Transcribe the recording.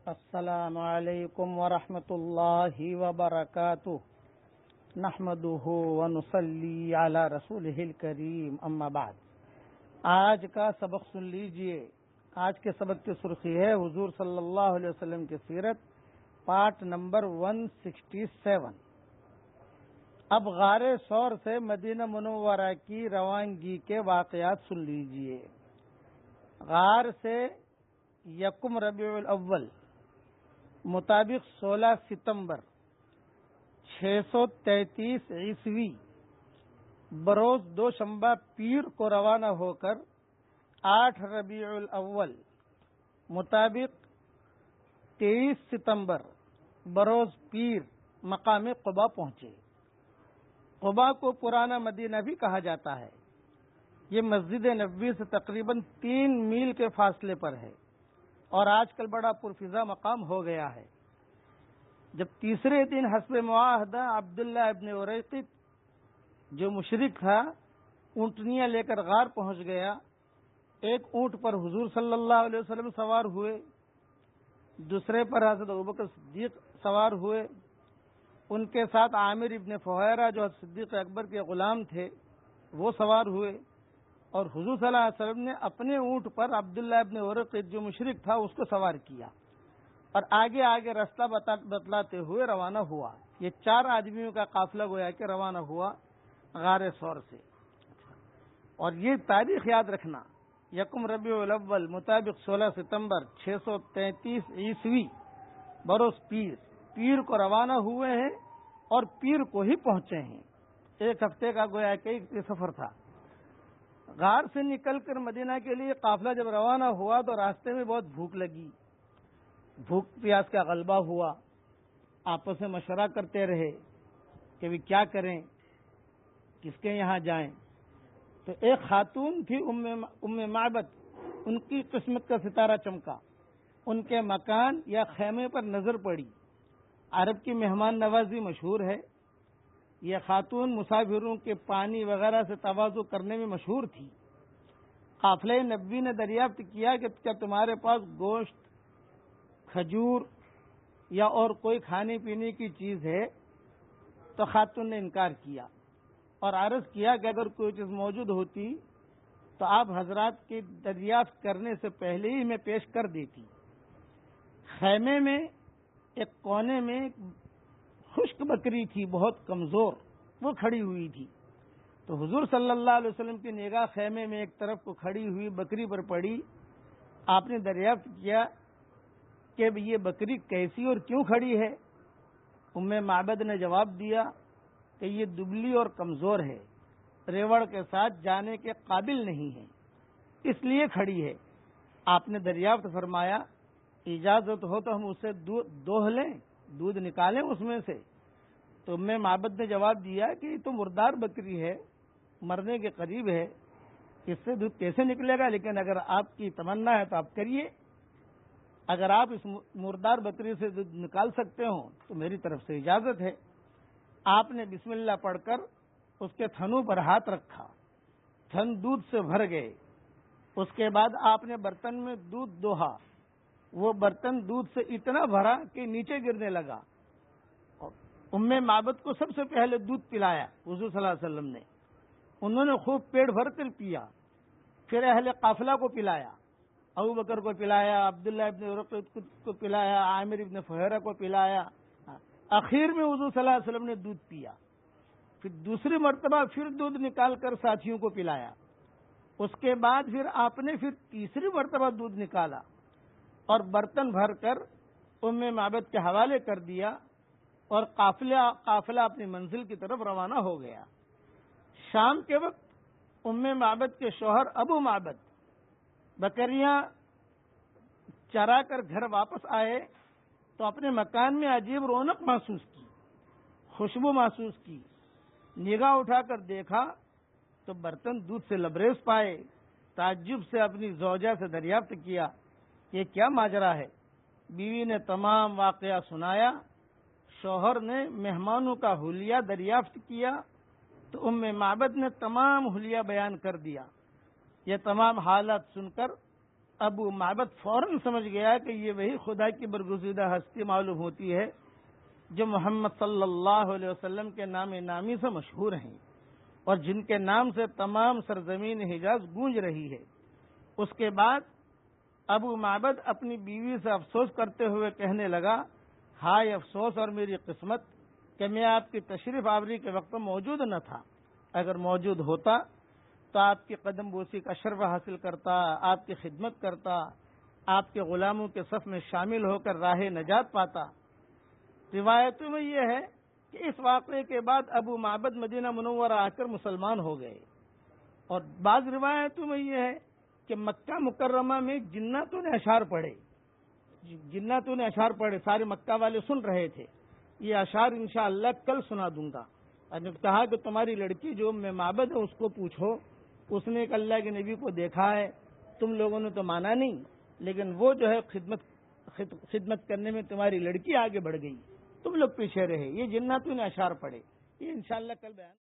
السلام علیکم ورحمۃ اللہ وبرکاتہ نحمدہ ونصلی علی رسولہ الکریم اما بعد۔ آج کا سبق سن لیجئے۔ آج کے سبق کی سرخی ہے حضور صلی اللہ علیہ وسلم کی سیرت، پارٹ نمبر 167۔ اب غار ثور سے مدینہ منورہ کی روانگی کے واقعات سن لیجئے۔ غار سے یکم ربیع الاول مطابق 16 ستمبر 633 عیسوی بروز دوشنبہ پیر کو روانہ ہو کر 8 ربیع الاول مطابق 23 ستمبر بروز پیر مقام قبا پہنچے۔ قبا کو پرانا مدینہ بھی کہا جاتا ہے۔ یہ مسجد نبوی سے تقریباً 3 میل کے فاصلے پر ہے اور آج کل بڑا پرفضا مقام ہو گیا ہے۔ جب تیسرے دن حسب معاہدہ عبداللہ ابن اریقط جو مشرک تھا اونٹنیاں لے کر غار پہنچ گیا، ایک اونٹ پر حضور صلی اللہ علیہ وسلم سوار ہوئے، دوسرے پر حضرت ابوبکر صدیق سوار ہوئے، ان کے ساتھ عامر ابن فہیرہ جو صدیق اکبر کے غلام تھے وہ سوار ہوئے، اور حضور صلی اللہ علیہ وسلم نے اپنے اونٹ پر عبداللہ ابن اریقط جو مشرک تھا اس کو سوار کیا اور آگے آگے راستہ بتلاتے ہوئے روانہ ہوا۔ یہ 4 آدمیوں کا قافلہ گویا کہ روانہ ہوا غار ثور سے۔ اور یہ تاریخ یاد رکھنا، یکم ربیع الاول مطابق 16 ستمبر 633 عیسوی بروز پیر کو روانہ ہوئے ہیں اور پیر کو ہی پہنچے ہیں۔ 1 ہفتے کا گویا کہ یہ سفر تھا۔ غار سے نکل کر مدینہ کے لیے قافلہ جب روانہ ہوا تو راستے میں بہت بھوک لگی، بھوک پیاس کا غلبہ ہوا۔ آپس میں مشورہ کرتے رہے کہ بھی کیا کریں، کس کے یہاں جائیں۔ تو ایک خاتون تھی ام معبد، ان کی قسمت کا ستارہ چمکا، ان کے مکان یا خیمے پر نظر پڑی۔ عرب کی مہمان نوازی مشہور ہے۔ یہ خاتون مسافروں کے پانی وغیرہ سے تواضع کرنے میں مشہور تھی۔ قافلہ نبوی نے دریافت کیا کہ کیا تمہارے پاس گوشت، کھجور یا اور کوئی کھانے پینے کی چیز ہے؟ تو خاتون نے انکار کیا اور عرض کیا کہ اگر کوئی چیز موجود ہوتی تو آپ حضرات کی دریافت کرنے سے پہلے ہی میں پیش کر دیتی۔ خیمے میں ایک کونے میں خشک بکری تھی، بہت کمزور، وہ کھڑی ہوئی تھی۔ تو حضور صلی اللہ علیہ وسلم کی نگاہ خیمے میں ایک طرف کو کھڑی ہوئی بکری پر پڑی۔ آپ نے دریافت کیا کہ یہ بکری کیسی اور کیوں کھڑی ہے؟ ام معبد نے جواب دیا کہ یہ دبلی اور کمزور ہے، ریوڑ کے ساتھ جانے کے قابل نہیں ہے، اس لیے کھڑی ہے۔ آپ نے دریافت فرمایا اجازت ہو تو ہم اسے دوہ لیں، دودھ نکالیں اس میں سے؟ تو ام معبد نے جواب دیا کہ یہ تو مردار بکری ہے، مرنے کے قریب ہے، اس سے دودھ کیسے نکلے گا؟ لیکن اگر آپ کی تمنا ہے تو آپ کریے، اگر آپ اس مردار بکری سے دودھ نکال سکتے ہو تو میری طرف سے اجازت ہے۔ آپ نے بسم اللہ پڑھ کر اس کے تھنوں پر ہاتھ رکھا، تھن دودھ سے بھر گئے۔ اس کے بعد آپ نے برتن میں دودھ دوہا، وہ برتن دودھ سے اتنا بھرا کہ نیچے گرنے لگا۔ ام معبد کو سب سے پہلے دودھ پلایا حضور صلی اللہ علیہ وسلم نے، انہوں نے خوب پیٹ بھر کر پیا۔ پھر اہل قافلہ کو پلایا، ابوبکر کو پلایا، عبداللہ ابن اریقط کو پلایا، عامر ابن فہیرہ کو پلایا۔ اخیر میں حضور صلی اللہ علیہ وسلم نے دودھ پیا۔ پھر دوسری مرتبہ پھر دودھ نکال کر ساتھیوں کو پلایا۔ اس کے بعد پھر آپ نے پھر تیسری مرتبہ دودھ نکالا اور برتن بھر کر ام معبد کے حوالے کر دیا اور قافلہ اپنی منزل کی طرف روانہ ہو گیا۔ شام کے وقت ام معبد کے شوہر ابو معبد بکریاں چرا کر گھر واپس آئے تو اپنے مکان میں عجیب رونق محسوس کی، خوشبو محسوس کی۔ نگاہ اٹھا کر دیکھا تو برتن دودھ سے لبریز پائے۔ تعجب سے اپنی زوجہ سے دریافت کیا یہ کیا ماجرا ہے؟ بیوی نے تمام واقعہ سنایا۔ شوہر نے مہمانوں کا حلیہ دریافت کیا تو ام معبد نے تمام حلیہ بیان کر دیا۔ یہ تمام حالات سن کر ابو معبد فوراً سمجھ گیا کہ یہ وہی خدا کی برگزیدہ ہستی معلوم ہوتی ہے جو محمد صلی اللہ علیہ وسلم کے نام نامی سے مشہور ہیں اور جن کے نام سے تمام سرزمین حجاز گونج رہی ہے۔ اس کے بعد ابو معبد اپنی بیوی سے افسوس کرتے ہوئے کہنے لگا، ہائے افسوس اور میری قسمت کہ میں آپ کی تشریف آوری کے وقت موجود نہ تھا۔ اگر موجود ہوتا تو آپ کی قدم بوسی کا شرف حاصل کرتا، آپ کی خدمت کرتا، آپ کے غلاموں کے صف میں شامل ہو کر راہ نجات پاتا۔ روایتوں میں یہ ہے کہ اس واقعے کے بعد ابو معبد مدینہ منورہ آ کر مسلمان ہو گئے، اور بعض روایتوں میں یہ ہے کہ مکہ مکرمہ میں جناتوں نے اشعار پڑھے، سارے مکہ والے سن رہے تھے۔ یہ اشعار انشاءاللہ کل سنا دوں گا۔ اور نے کہا کہ تمہاری لڑکی جو میں معبد ہے اس کو پوچھو، اس نے ایک اللہ کے نبی کو دیکھا ہے، تم لوگوں نے تو مانا نہیں، لیکن وہ جو ہے خدمت کرنے میں تمہاری لڑکی آگے بڑھ گئی، تم لوگ پیچھے رہے۔ یہ جناتوں نے اشعار پڑھے، یہ انشاءاللہ کل بیان